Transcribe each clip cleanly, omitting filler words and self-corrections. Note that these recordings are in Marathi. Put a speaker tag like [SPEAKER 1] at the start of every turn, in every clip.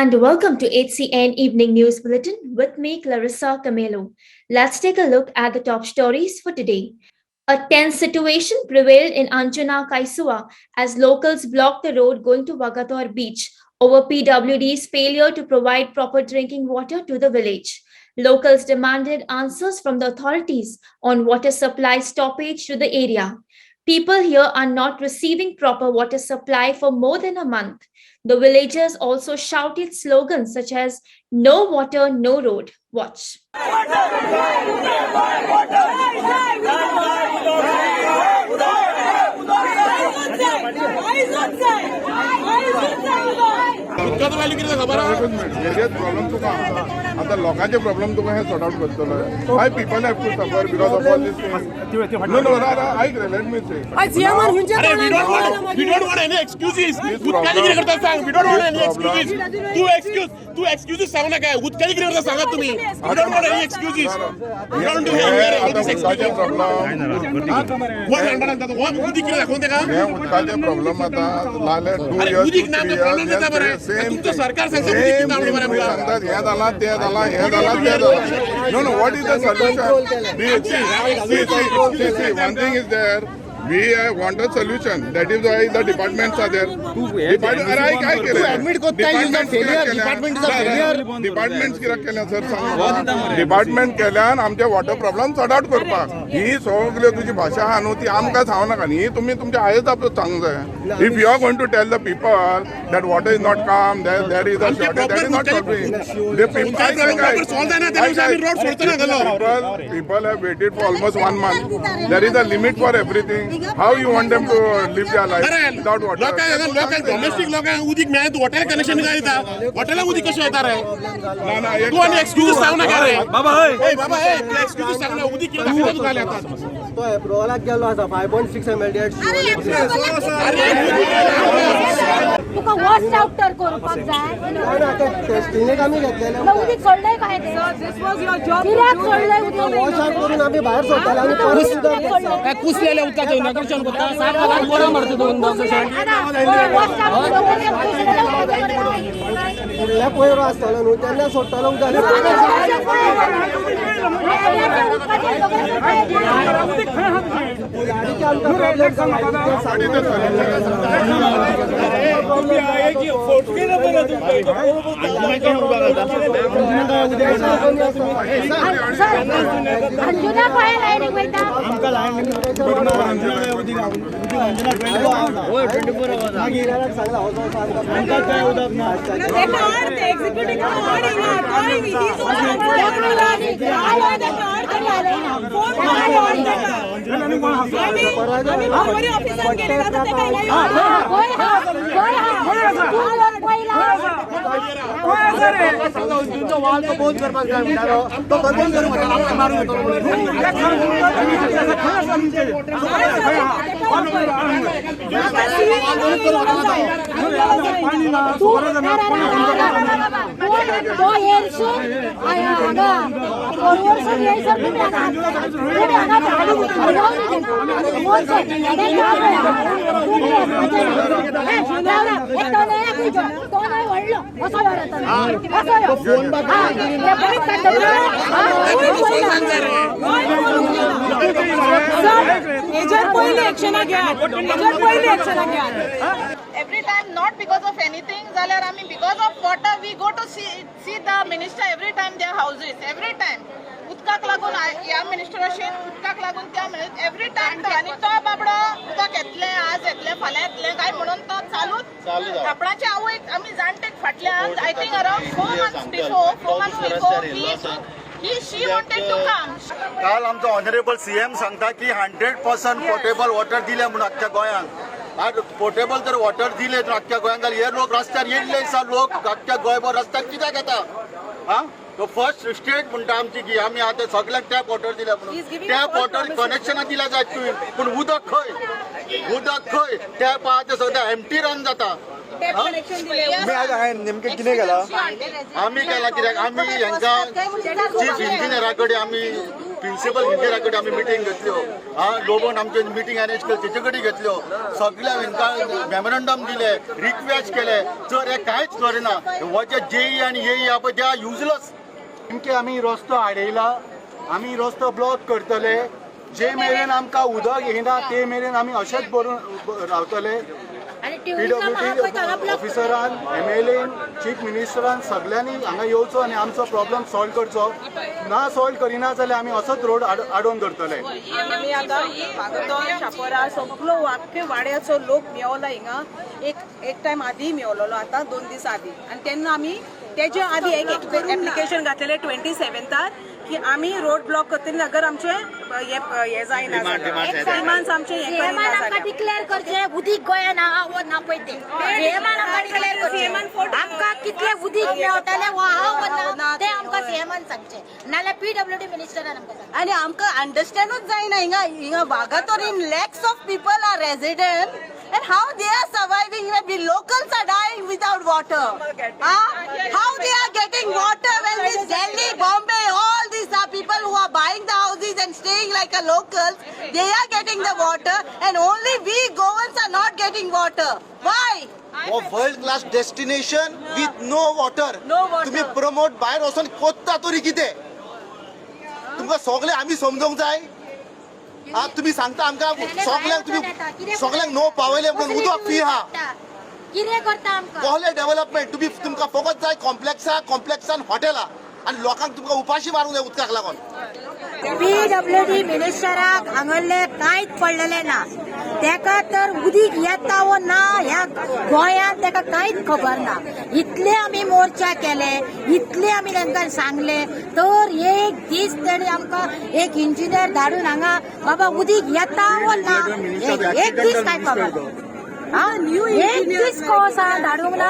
[SPEAKER 1] and welcome to HCN Evening News Bulletin with me, Clarissa Camelo. Let's take a look at the top stories for today. A tense situation prevailed in Anjuna Kaisua as locals blocked the road going to Vagator Beach over PWD's failure to provide proper drinking water to the village. Locals demanded answers from the authorities on water supply stoppage to the area. People here are not receiving proper water supply for more than a month. The villagers also shouted slogans such as "No water, no road. Watch."
[SPEAKER 2] उदकाचो व्हॅल्यू किती खबर प्रॉब्लेम तुका आता लोकांचे प्रॉब्लेम तुका हे सॉर्ट आउट करतलो why people have to suffer because of all this thing no आयक रे लेट मी से
[SPEAKER 3] अरे we don't want any excuses उदकाची किती करता सांग we don't want any excuses तू एक्सक्यूजेस सांग नका उदकाची किती करता सांगा तुम्ही we don't want any excuses we don't do here
[SPEAKER 2] उदकाचे प्रॉब्लेम
[SPEAKER 3] व्हाट हँडल करता व्हाट उदी किती दाखवते का
[SPEAKER 2] हे उदकाचे प्रॉब्लेम आता लाले 2
[SPEAKER 3] अरे
[SPEAKER 2] इयर्स
[SPEAKER 3] उदीक नाम प्रॉब्लेम देता बरं तुमचं सरकार सांगतं उदीक किती नाम बरं मला
[SPEAKER 2] सांगतात हे झाला ते झाला हे झाला ते झाला no no what is the solution one thing is there. We want a solution. That is why the departments are there. Departments department केल्यान आमचे वॉटर प्रॉब्लेम सॉर्ट आउट करपाक ही सगळ्यो तुजी भाशा आहा न्हू ती आमकां सांगू नाका न्ही तुमी तुमचे आयज आपलो सांगूंक जाय if you are going to tell the people that water is not come there is a shortage that is not solving the people have waited for almost 1 month. There is a limit for everything. How you want them to live their life without water?
[SPEAKER 3] Local domestic लोकांक उदीक मेळत वॉटर कनेक्शन काय दिता हॉटेलाक उदीक कशें येता रे
[SPEAKER 2] ना
[SPEAKER 3] तू आनी एक्सक्यूज सांग नाका रे बाबा ए तू एक्सक्यूज सांग ना उदीक किती दाखवता तुका येता
[SPEAKER 4] तो एप्रोलाक गेलो आसा 5.6 ml
[SPEAKER 5] तुका वॉश आउट तर करपाक जाय
[SPEAKER 4] टेस्टिंगेक आमी घेतलेले
[SPEAKER 5] उदीक सोडलंय काय ते दिस वाज युअर जॉब कित्याक सोडलंय उदीक
[SPEAKER 4] वॉश आउट करून आमी भायर सोडटाले आनी परत
[SPEAKER 3] काय कुसलेल्या उदकाचो इनॉग्रेशन करता 7 कोरा मारता दोन
[SPEAKER 4] फुडल्या पयरो आसतलो न्हू तेन्ना सोडटालो
[SPEAKER 5] अंजुना काय लायनीक वयता
[SPEAKER 4] आमकां lion
[SPEAKER 6] Every time not because of anything जाल्यार आमी because of water we go to see the minister every time their houses every time उदकाक लागून ह्या मिनिस्टराशीन उदकाक लागून त्या every time तो आनी तो बाबडो उदक येतले आज येतले फाल्यां येतले काय म्हणून तो चालूच आपणाचे आवयक आमी जाणटेक फाटल्यान I think around 4 months before she wanted to come.
[SPEAKER 7] काल आमचो ऑनरेबल सीएम सांगता की 100% पोर्टेबल वॉटर दिले म्हणून अख्ख्या गोंयांक आज पोर्टेबल जर वॉटर दिले तर अख्ख्या गोंयांक जाल्यार हे लोक रस्त्यार येयल्ले दिसा लोक अख्ख्या गोंयभर रस्त्यार कित्याक येता हा तो फर्स्ट स्टेट म्हणटा आमची की आमी आतां सगळ्याक टॅप वॉटर दिल्या म्हणून टॅप वॉटर कनेक्शनां दिल्या जाय तुवें पूण उदक खंय टॅप आहा ते सगळें एम्प्टी रन जाता
[SPEAKER 4] नेमकें कितें केलां
[SPEAKER 7] आमी केला कित्याक आमी हांकां चीफ इंजिनियरा कडेन आमी प्रिन्सिपल इंजिनियरा कडेन आमी मिटींग घेतल्यो लोबोन आमचे मिटींग अरेंज केली तेचे कडेन घेतल्यो सगळ्या हांकां मेमोरंडम दिले रिक्वेस्ट केले जर हे कांयच करिना हो जे जेई आनी येई आहा पळय ते आर युजलेस
[SPEAKER 4] नेमके आमी रस्तो आडयला आमी रस्तो ब्लॉक करतले जे मेरेन आमकां उदक येना ते मेरेन आमी अशेंच बरोवन रावतले PWD ऑफिसरान MLAन चीफ मिनिस्टरान सगळ्यांनी हांगा येवचो आनी आमचो प्रॉब्लेम सॉल्व करचो ना सॉल्व करिना जाल्यार आमी असोच रोड आडोवन धरतले
[SPEAKER 5] आमी आतां वागतोर शापोरा सगळो आख्खे वाड्याचो लोक मेवला हिंगा एक टायम आदी मेवलोलो आतां 2 दीस आदी आनी तेन्ना आमी तेज्या आदी एक एप्लिकेशन घातलेले 27तार की आमी रोड ब्लॉक करतली अगर आमचे हे जायना डिमांड्स आमचे हे करिना जाल्यार
[SPEAKER 8] डिक्लेअर करचे उदीक गोंयान आहा ना पळय ते सीएमान आमकां डिक्लेअर करचे आमकां कितले उदीक मेवतले वो आहा ना ते आमकां सीएमान सांगचे नाल्यार PWD मिनिस्टरान आमकां सांगचे
[SPEAKER 5] आनी आमकां अंडरस्टँडूच जायना हिंगा Vagator in lakhs of people are resident and how they are surviving when the locals are dying without water how they are getting water when this Delhi Bombay all these are people who are buying the houses and staying like a locals they are getting the water and only we Goans are not getting water why
[SPEAKER 7] world class destination with no water तुम्ही प्रमोट भायर वचून कोत्ता तरी कितें तुमकां सगळे आमी समजूंक जाय तुम्ही सांगता आमकां सगळ्यांक नो पावयले म्हणून उदक फ्री आहा
[SPEAKER 8] कितें करता आमकां
[SPEAKER 7] कहले डेव्हलपमेंट तुमकां फकत जाय कॉम्प्लेक्सान हॉटेलां आनी लोकांक तुमकां उपाशी मारूंक जाय उदकाक लागून
[SPEAKER 8] PWD मिनिस्टराक हांगले कांयच पडलेले ना तेका तर उदीक येता वो ना ह्या गोंयांत तेका कांयच खबर ना इतले आमी मोर्चा केले इतले आमी तांकां सांगले तर एक दीस तेणी आमकां एक इंजिनियर धाडून हांगा बाबा उदीक येता वो ना एक दीस काय खबर एक दीस कोसा धाडूंक ना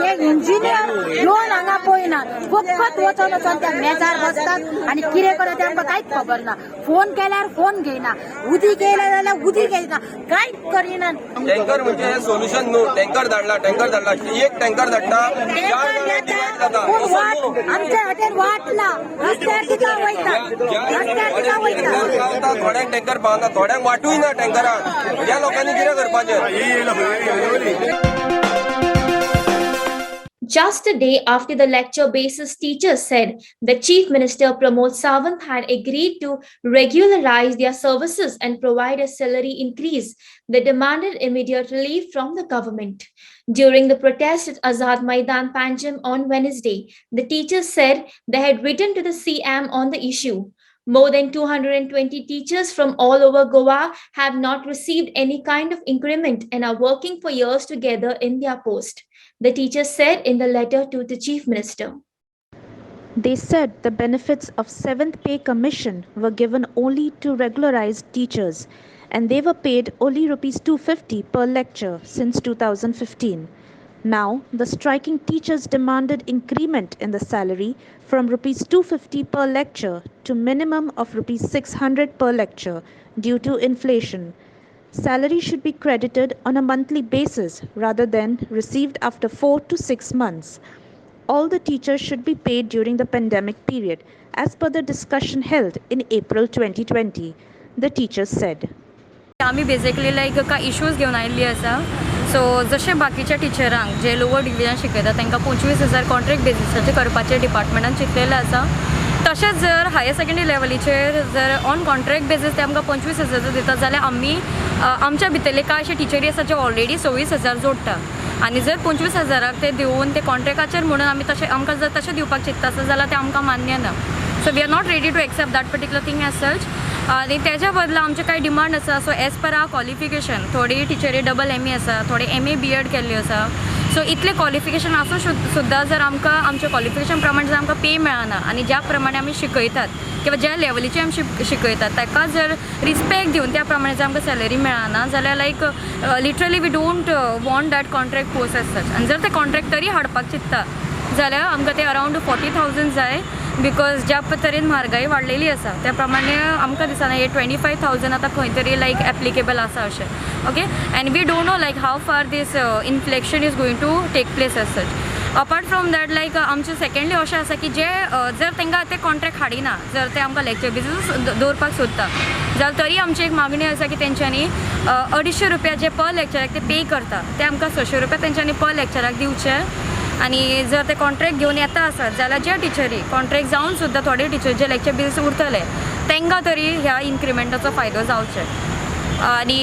[SPEAKER 8] एक इंजिनियर येवन हांगा पळयना फकत वचून त्या मेजार बसतात आनी कितें करता तें आमकां कांयच खबर ना फोन केल्यार फोन घेयना उदीक येयलें जाल्यार उदीक येयना कांयच करिना
[SPEAKER 9] टँकर म्हणजे सोल्युशन न्हू टँकर धाडला एक टँकर धाडटा
[SPEAKER 8] आमच्या हातीन वाट ना रस्त्यार तिका वयता
[SPEAKER 9] थोड्यांक टँकर पावना थोड्यांक वाटूय ना टँकराक ह्या लोकांनी कितें करपाचें
[SPEAKER 1] Just a day after the lecture basis teachers said the Chief Minister Pramod Sawant had agreed to regularize their services and provide a salary increase, they demanded immediate relief from the government. During the protest at Azad Maidan, Panjim on Wednesday, the teachers said they had written to the CM on the issue. More than 220 teachers from all over Goa have not received any kind of increment and are working for years together in their post, the teachers said in the letter to the Chief Minister.
[SPEAKER 10] They said the benefits of 7th Pay Commission were given only to regularized teachers and they were paid only Rs 250 per lecture since 2015. Now, the striking teachers demanded increment in the salary from Rs 250 per lecture to minimum of Rs 600 per lecture due to inflation. Salary should be credited on a monthly basis rather than received after 4 to 6 months. All the teachers should be paid during the pandemic period, as per the discussion held in April 2020, the teachers said.
[SPEAKER 11] आम्ही बेसिकली का इश्यूज घेवन आयिल्ली आसा सो जशें बाकीच्या टिचरांक जे लोवर डिविजन शिकयता तांकां 25,000 कॉन्ट्रॅक्ट बेसिसाचेर करपाचें डिपार्टमेंटान चिंतलेलें आसा तशेंच जर हायर सेकंडरी लेवलीचेर जर ऑन कॉन्ट्रॅक्ट बेसीस ते आमकां 25,000 दिता जाल्यार आमी आमच्या भितरले कांय अशे टिचरी आसा जे ऑलरेडी 26,000 जोडटा आनी जर 25,000 ते दिवन ते कॉन्ट्रॅक्टाचेर म्हणून आमी तशें आमकां जर तशें दिवपाक चिंतता आसत जाल्यार तें आमकां मान्य ना so we are not ready to accept that particular thing as such आनी तेज्या बदला आमचे कांय डिमांड आसा so as per our qualification थोडी टिचरी डबल MA आसा थोडे MA BEd केल्ली आसा सो इतले क्वॉलिफिकेशन आसूं सुद्दां जर आमकां आमचे क्वॉलिफिकेशन प्रमाणे जर आमकां पे मेळना आनी ज्या प्रमाणे आमी शिकयतात किंवा ज्या लेवलीचे आमी शिकयतात ताका जर रिस्पेक्ट दिवन त्या प्रमाणे जर आमकां सॅलरी मेळना जाल्यार like literally we don't want that contract post as such आनी जर ते कॉन्ट्रॅक्ट तरी हाडपाक चिंतता जाल्यार आमकां ते अरावंड 40,000 जाय बिकॉज ज्या तरेन म्हारगाई वाडलेली आसा त्या प्रमाणे आमकां दिसना हे 25,000 आतां खंय तरी लायक एप्लिकेबल आसा अशें okay and we don't know like how far this inflection is going to take place as such apart from that like आमचें सेकंडली अशें आसा की जे जर तांकां ते कॉन्ट्रॅक्ट हाडिना जर ते आमकां लेक्चर बेजीस दवरपाक सोदता जाल्यार तरी आमची एक मागणी आसा की तेंच्यांनी 250 रुपया जे पर लेक्चराक ते पे करता ते आमकां 600 रुपया तेंच्यांनी पर लेक्चराक दिवचे आनी जर ते कॉन्ट्रॅक्ट घेवन येता आसत जाल्यार जे टिचरी कॉन्ट्रॅक्ट जावन सुद्दां थोडे टिचर जे लेक्चर बेजीस उरतले तांकां तरी ह्या इन्क्रिमेंटाचो फायदो जावचे आनी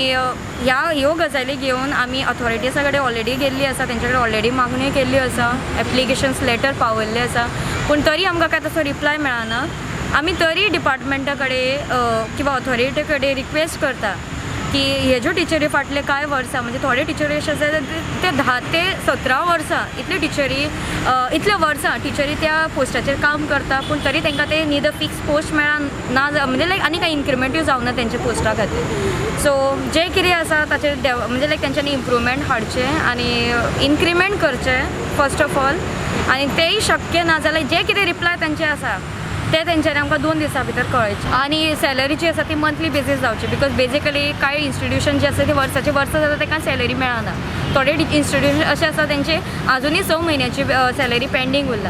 [SPEAKER 11] ह्यो गजाली घेवन आमी अथॉरिटीसा कडेन ऑलरेडी गेल्ली आसा तेंचे कडेन ऑलरेडी मागण्यो केल्ल्यो आसा एप्लिकेशन्स लेटर पावयल्ले आसा पूण तरी आमकां काय तसो रिप्लाय मेळना आमी तरी डिपार्टमेंटा कडेन किंवा अथॉरिटी कडेन रिक्वेस्ट करता की हे ज्यो टिचरी फाटले कांय वर्सां म्हणजे थोडे टिचरी अशे आसा ते 10 ते 17 वर्सां इतले टिचरी इतले वर्सां टिचरी त्या पोस्टाचेर काम करता पूण तरी तांकां ते नीदर फिक्स पोस्ट मेळना म्हणजे लायक आनी कांय इन्क्रिमेंटूय जावना तेंच्या पोस्टा खातीर सो जे कितें आसा ताचेर म्हणजे लायक तेंच्यांनी इम्प्रुवमेंट हाडचें आनी इन्क्रिमेंट करचें फर्स्ट ऑफ ऑल आनी तेय शक्य ना जाल्यार जे कितें रिप्लाय तांचे आसा ते तेंच्यांनी आमकां 2 दिसां भितर कळयचें आनी सॅलरी जी आसा ती मंथली बेजीस जावची बिकॉज बेजिकली कांय इन्स्टिट्यूशन जे आसा ते वर्साचे वर्स जाता ताका सॅलरी मेळना थोडे इन्स्टिट्यूशन अशे आसा तेंचे आजुनूय 6 म्हयन्याची सॅलरी पेंडींग उरला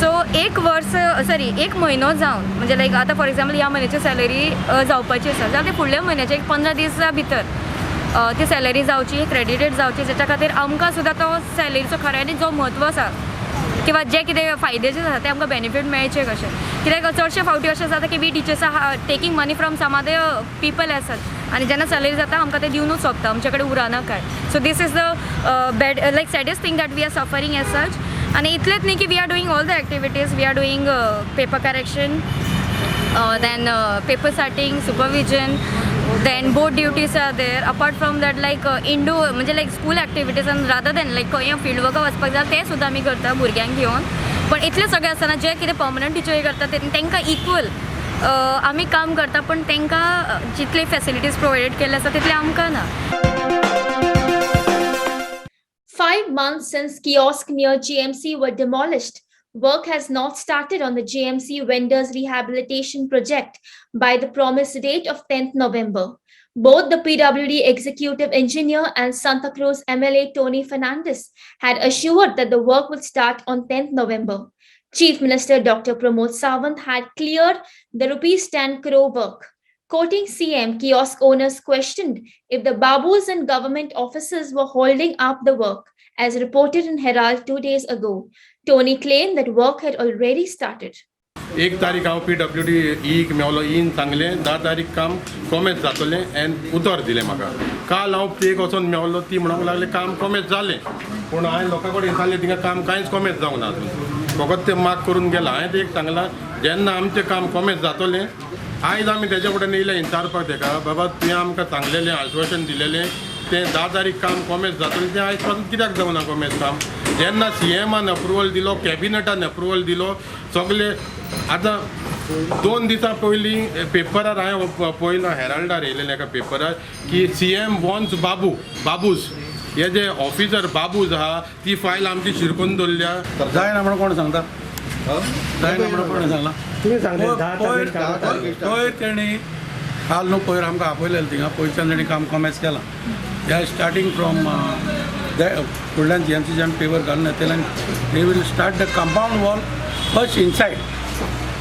[SPEAKER 11] सो एक म्हयनो जावन म्हणजे लायक आतां फॉर एक्झाम्पल ह्या म्हयन्याची सॅलरी जावपाची आसा जाल्यार ते फुडल्या म्हयन्याचे एक 15 दिसां भितर ती सॅलरी जावची क्रेडिटेड जावची जाच्या खातीर आमकां सुद्दां तो सॅलरीचो खऱ्यांनी जो म्हत्व आसा किंवा जे कितें फायदे जे आसा ते आमकां बेनिफीट मेळचे कशें कित्याक चडशे फावटी अशें जाता की वी टिचर्स आहा taking money from some other people आसात आनी जेन्ना सॅलरी जाता आमकां ते दिवनूच सोंपता आमचे कडेन उरना काय so this is the bad like saddest thing that we are suffering as such आनी इतलेंच न्ही की we are doing all the activities we are doing paper correction then paper sorting, supervision, then board duties are there. Apart from that, like indoor, म्हणजे like school activities and rather than like खंय field work वचपाक जाय ते सुद्दां आमी करता भुरग्यांक घेवन पण इतले सगळे आसतना जे कितें पर्मनंट टिचरी करता तांकां इक्वल आमी काम करता पण तांकां जितले फॅसिलिटीज प्रोवायडेड केल्ले आसा तितले आमकां ना.
[SPEAKER 1] 5 months since kiosk near GMC were demolished, work has not started on the GMC vendors rehabilitation project by the promised date of 10th November. Both the PWD executive engineer and Santa Cruz MLA Tony Fernandez had assured that the work would start on 10th November. Chief Minister Dr. Pramod Sawant had cleared the rupees 10 crore work. Quoting CM, kiosk owners questioned if the Babus and government officers were holding up the work, as reported in Herald 2 days ago. Tony claimed that work had already started.
[SPEAKER 12] 1 तारीख हांव PWD ईक मेवलो ईन सांगलें 10 तारीख काम कॉमेज जातलें एंड उतर दिलें म्हाका काल हांव पेक वचून मेवलो ती म्हणूंक लागलें काम कॉमेज जालें पूण हांवें लोकां कडेन सांगलें थिंगा काम कांयच कॉमेज जावंक ना फकत तें मार्क करून गेलां हांवें तें एक सांगलां जेन्ना आमचें काम कॉमेज जातलें आयज आमी तेजे कडेन येयले विचारपाक ताका बाबा तुवें आमकां सांगलेलें आश्वासन दिलेलें तें 10 तारीख काम कॉमेज जातलें तें आयज पासून कित्याक जावना कॉमेज काम जेन्ना CMन अप्रुवल दिलो कॅबिनेटान अप्रुवल दिलो सगळे आतां 2 दिसां पयलीं पेपरार हांवें पळयलां हेराल्डार येयलेलें एका पेपरार की CM वॉन्स बाबूस हे जे ऑफिसर बाबूज आहा ती फायल आमची शिरकून दवरल्या
[SPEAKER 4] जायना म्हणून कोण सांगता जायना म्हणून कोण सांगला तुमी सांगले तेणी काल न्हू पयर आमकां आपयलेलें थिंगा पयच्यान तेणी काम कॉमेज केलां दे आर स्टार्टींग फ्रॉम फुडल्यान GMCच्यान पेपर घालून येतलें they will start the compound wall first inside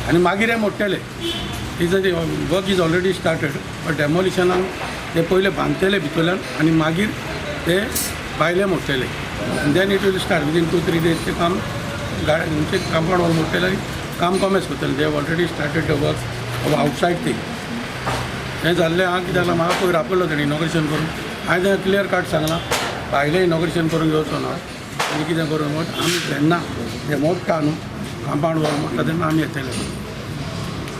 [SPEAKER 4] आनी मागीर हे मोडटले is work is already started but डेमोलिशनाक ते पयले बांदतले भितरल्यान आनी मागीर ते भायले मोडटले then it will start within 2-3 days ते काम गाडयांचे कंपाऊंड वॉल मोडटले आनी काम कॉमेज करतले they have already started the work of outside thing हें जाल्लें हांव कित्याक लागून म्हाका पयर आपयलो तेणी इनॉग्रेशन करून हांवें तें क्लियर काट सांगलां भायलें इनॉग्रेशन करून घेवचो ना आनी कितें करून म्हण आमी जेन्ना हें मोडटा न्हू कंपाऊंड वॉल मोडटा तेन्ना आमी येतले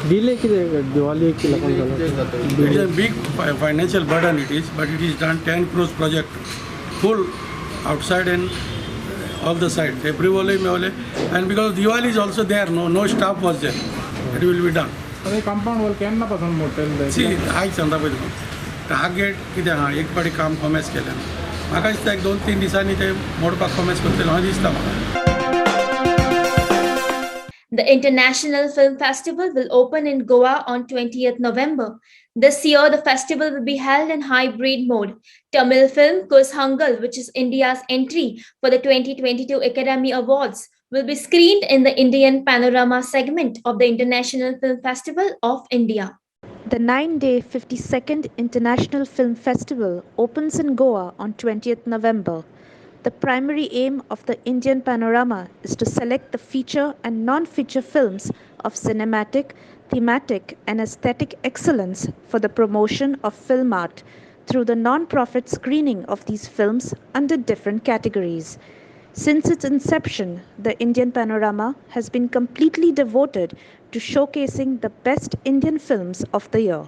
[SPEAKER 13] डिले कितें Diwali
[SPEAKER 4] it is a big financial burden it is but it is done 10 crores project full outside and all the sides everywhere मेवले and because Diwali is also there no staff was there it will be done
[SPEAKER 13] compound wall केन्ना पासून मोडटले
[SPEAKER 4] सी आयज सांगता पळय तुका टार्गेट कितें आहा एक पाटी काम कॉमेज केलें म्हाका दिसता एक 2-3 दिसांनी ते मोडपाक कॉमेज करतले हांव दिसता म्हाका.
[SPEAKER 1] The International Film Festival will open in Goa on 20th November. This year, the festival will be held in hybrid mode. Tamil film Kushangal, which is India's entry for the 2022 Academy Awards, will be screened in the Indian Panorama segment of the International Film Festival of India.
[SPEAKER 10] The 9-day 52nd International Film Festival opens in Goa on 20th November. The primary aim of the Indian Panorama is to select the feature and non-feature films of cinematic, thematic and aesthetic excellence for the promotion of film art through the non-profit screening of these films under different categories. Since its inception, the Indian Panorama has been completely devoted to showcasing the best Indian films of the year.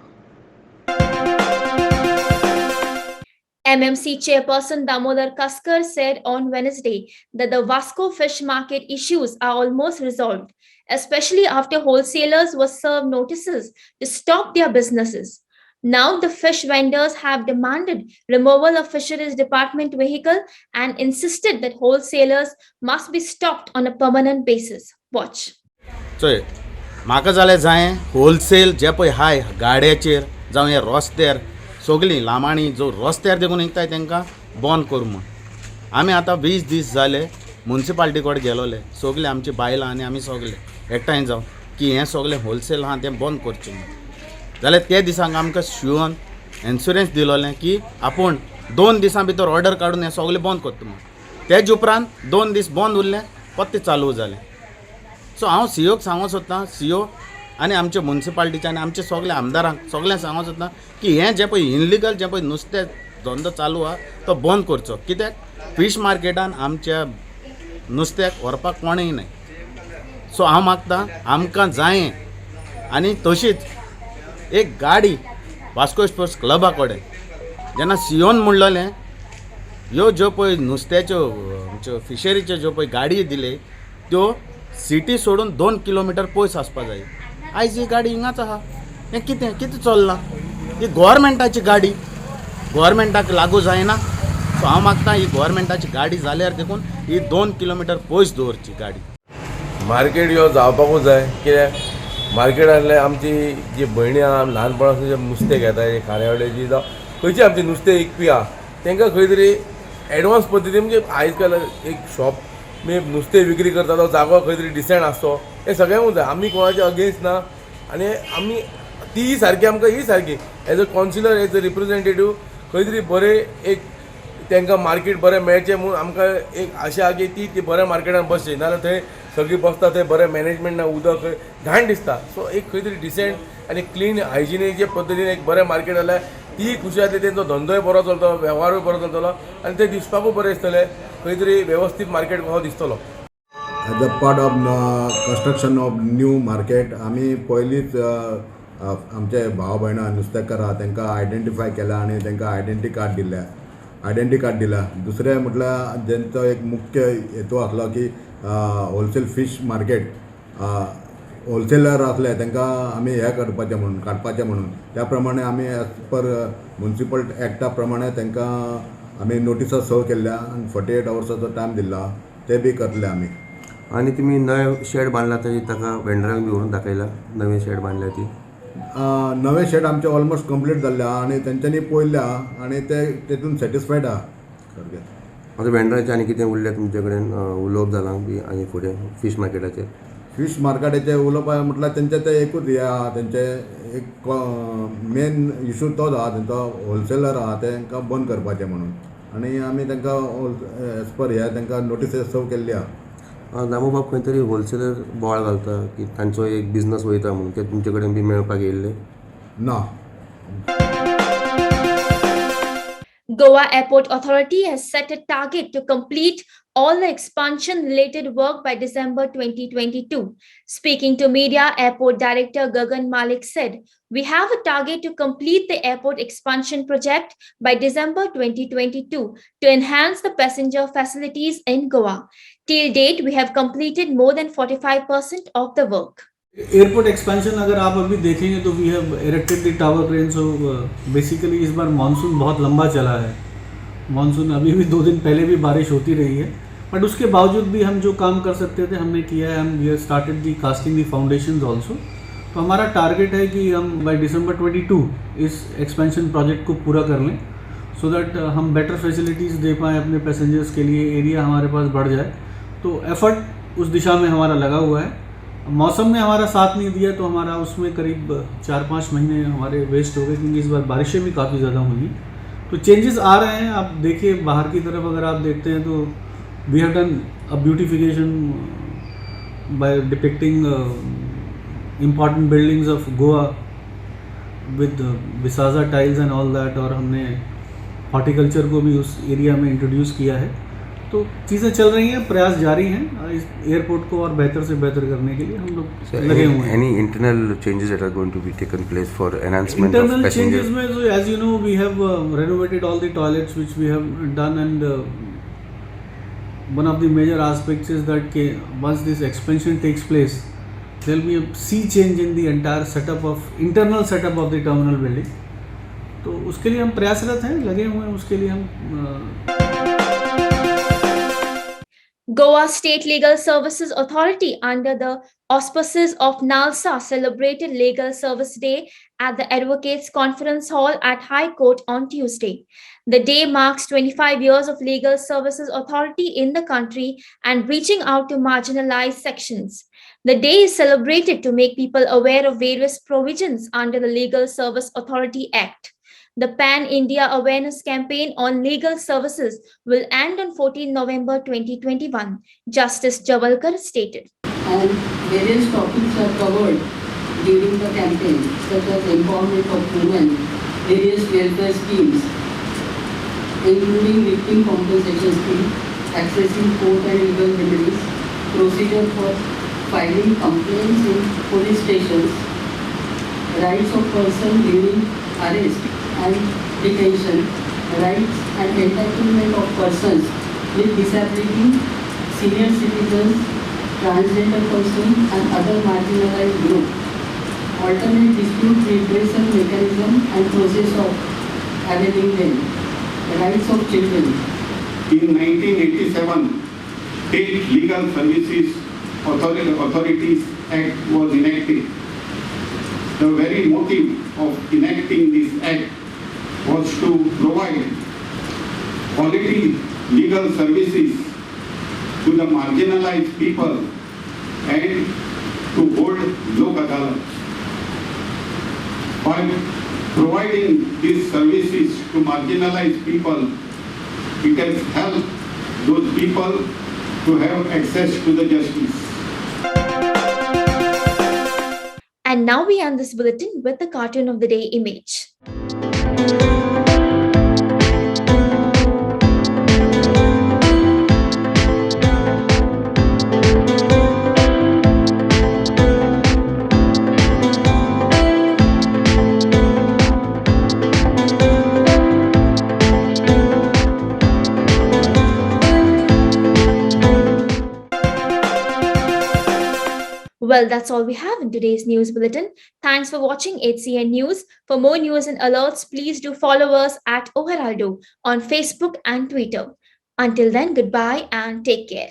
[SPEAKER 1] MMC Chairperson Damodar Kaskar said on Wednesday that the Vasco fish market issues are almost resolved, especially after wholesalers were served notices to stop their businesses. Now the fish vendors have demanded removal of Fisheries Department vehicle and insisted that wholesalers must be stopped on a permanent basis. Watch.
[SPEAKER 14] चोय म्हाका जाल्यार जाय होलसेल जे पळय हाय गाड्याचेर जावं हे रस्त्यार सगळीं लांबाणी जो रस्त्यार देखून विकताय तांकां बंद करूं म्हूण आमी आतां 20 दीस जाले म्युन्सिपाल्टी कडेन गेलोले सगळे आमची बायलां आनी आमी सगळे एकठांय जावन की हें सगळें होलसेल आहा तें बंद करचें म्हूण जाल्यार ते दिसाक आमकां शिवन इन्शुरन्स दिलोलें की आपूण 2 दिसां भितर ऑर्डर काडून हें सगळें बंद करता म्हूण तेज उपरांत 2 दीस बंद उरलें परतें चालू जालें सो हांव सीओक सांगूंक सोदतां सीओ आनी आमचे म्युन्सिपाल्टीचे आनी आमचे सगळे आमदारांक सगळ्यांक सांगूंक सोदतां की हें जें पळय इनलिगल जें पळय नुस्तें धंदो चालू आहा तो बंद करचो कित्याक फीश मार्केटान आमच्या नुस्त्याक व्हरपाक कोणूय ना सो हांव मागतां आमकां जायें आनी तशीच एक गाडी वास्को स्पोर्ट्स क्लबा कडेन जेन्ना सीओन म्हणलोलें ह्यो ज्यो पळय नुस्त्याच्यो फिशरीच्यो ज्यो पळय गाडी दिले त्यो सिटी सोडून 2 किलोमिटर पयस आसपा जाय आयज ही गाडी हिंगाच आहा हें कितें चल्लां ही गोवोरमेंटाची गाडी गोवोरमेंटाक लागू जायना सो हांव मागतां ही गोवोरमेंटाची गाडी जाल्यार देखून ही 2 किलोमिटर पयस दवरची गाडी
[SPEAKER 15] मार्केट ह्यो जावपाकूच जाय कित्याक मार्केटांतले आमची जी भयणी आहा ल्हानपणासून जे नुस्तें घेताय खाऱ्यावळेची जावं खंयची आमची नुस्तें विकपी आहा तांकां खंय तरी एडवान्स पद्दतीन म्हणजे आयज काल एक शॉप मी नुस्तें विक्री करता तो जागो खंय तरी डिसेंट आसचो हें सगळ्यांकूच जाय आमी कोणाचे अगेन्स्ट ना आनी आमी ती सारकी आमकां ही सारकी as a councillor as a representative खंय तरी बरें एक तांकां मार्केट बरें मेळचें म्हूण आमकां एक आशा आहा की ती बऱ्या मार्केटान बसची नाजाल्यार थंय सगळीं बसता थंय बरें मॅनेजमेंट ना उदक घाण दिसता सो एक खंय तरी डिसेंट आनी क्लीन हायजिनीक जे पद्दतीन एक बरें मार्केट जाल्यार ती खुशी जातली तेंचो धंदोय बरो चलतलो वेव्हारूय बरो चलतलो आनी ते दिसपाकूय बरें दिसतलें खंय तरी वेवस्थीत मार्केट कसो दिसतलो
[SPEAKER 16] as a part of construction of new market आमी पयलींच आमचे भाव भयणां नुस्तेकार आहा तांकां आयडेंटिफाय केला आनी तांकां आयडेंटी कार्ड दिला दुसरें म्हटल्यार जेंचो एक मुख्य हेतू आसलो की होलसेल फीश मार्केट होलसेलर आसले तांकां आमी हें काडपाचें म्हणून त्या प्रमाणे आमी एज पर म्युन्सिपल एक्टा प्रमाणे तांकां आमी नोटिसां सर्व केल्ल्या आनी 48 आवर्साचो टायम दिला ते बी करतले आमी
[SPEAKER 17] आनी तुमी नवे शेड बांदला तरी ताका वेंडरांक बी व्हरून दाखयला नवे शेड बांदल्या ती
[SPEAKER 16] नवे शेड आमचे ऑलमोस्ट कंप्लीट जाल्ले आहा आनी तेंच्यांनी पळयल्या आनी ते तेतून सॅटिस्फायड आहा सारकें
[SPEAKER 17] आतां वेंडराचें आनी कितें उरलें तुमचे कडेन उलोवप जालां बी आनी फुडें फीश मार्केटाचेर
[SPEAKER 16] फीश मार्केटाचें उलोवपाक म्हटल्यार तेंचें तें एकूच हें आहा तेंचे एक मेन इशू तोच आहा तेंचो होलसेलर आहा तांकां बंद करपाचें म्हणून आनी आमी तांकां एज पर हे तांकां नोटिस सर्व केल्ली आहा
[SPEAKER 17] दामोबाब खंय तरी होलसेलर बोवाळ घालता की तांचो एक बिजनस वयता म्हणून ते तुमचे कडेन बी मेळपाक येयल्ले
[SPEAKER 16] ना
[SPEAKER 1] Goa Airport Authority has set a target to complete all the expansion-related work by December 2022. Speaking to media, Airport Director Gagan Malik said, "We have a target to complete the airport expansion project by December 2022 to enhance the passenger facilities in Goa. Till date, we have completed more than 45% of the work."
[SPEAKER 18] Airport expansion अगर आप अभी देखेंगे तो we have erected the tower crane so basically इस बार मानसून बहुत लंबा चला है मानसून अभी भी 2 दिन पहले भी बारिश होती रही है बट उसके बावजूद भी हम जो काम कर सकते थे हमने किया है. हम we started the casting the foundations also. तो हमारा टारगेट है कि हम बाय दिसंबर 22 इस एक्सपेंशन प्रोजेक्ट को पूरा कर लें, सो दैट हम बेटर फैसिलिटीज़ दे पाएँ अपने पैसेंजर्स के लिए, एरिया हमारे पास बढ़ जाए. तो एफर्ट उस दिशा में हमारा लगा हुआ है. मौसम ने हमारा साथ नहीं दिया तो हमारा उसमें करीब 4-5 महीने हमारे वेस्ट हो गए, क्योंकि इस बार बारिशें भी काफ़ी ज़्यादा हुई. तो चेंजेस आ रहे हैं. आप देखिए बाहर की तरफ अगर आप देखते हैं तो we have done a beautification by depicting important buildings of Goa with विसाजा टाइल्स एंड ऑल दैट, और हमने हॉर्टिकल्चर को भी उस एरिया में इंट्रोड्यूस किया है. तो चीज़ें चल रही हैं, प्रयास जारी हैं इस एयरपोर्ट को और बेहतर से बेहतर करने के लिए हम लोग लगे हुए हैं.
[SPEAKER 17] Any internal changes that are going to be taken place for enhancement of
[SPEAKER 18] Internal
[SPEAKER 17] passenger?
[SPEAKER 18] changes में, so as you know, we have renovated all the toilets which we have done, and one of the major aspects is that once this expansion takes place, there will be a sea change in the entire internal setup of the terminal building. तो उसके लिए हम प्रयासरत हैं, लगे हुए हैं उसके लिए हम.
[SPEAKER 1] Goa State Legal Services Authority, under the auspices of NALSA, celebrated Legal Service Day at the Advocates Conference Hall at High Court on Tuesday. The day marks 25 years of Legal Services Authority in the country and reaching out to marginalized sections. The day is celebrated to make people aware of various provisions under the Legal Service Authority Act. The Pan-India Awareness Campaign on Legal Services will end on 14 November 2021, Justice Javalkar stated.
[SPEAKER 19] And various topics are covered during the campaign, such as empowerment of women, various welfare schemes, including victim compensation scheme, accessing court and legal remedies, procedure for filing complaints in police stations, rights of person during arrest and detention, rights and entitlement of persons with disability, senior citizens, transgender persons and other marginalized groups, alternate dispute redressal mechanism and process of availing them, rights of children.
[SPEAKER 20] In 1987, State Legal Services Authorities Act was enacted. The very motive of enacting this act was to provide quality legal services to the marginalized people and to hold lok adalat. By providing these services to marginalized people, it has helped those people to have access to the justice.
[SPEAKER 1] And now we end this bulletin with the cartoon of the day image. Well, that's all we have in today's news bulletin. Thanks for watching HCN News. For more news and alerts, please do follow us at O Heraldo on Facebook and Twitter. Until then, goodbye and take care.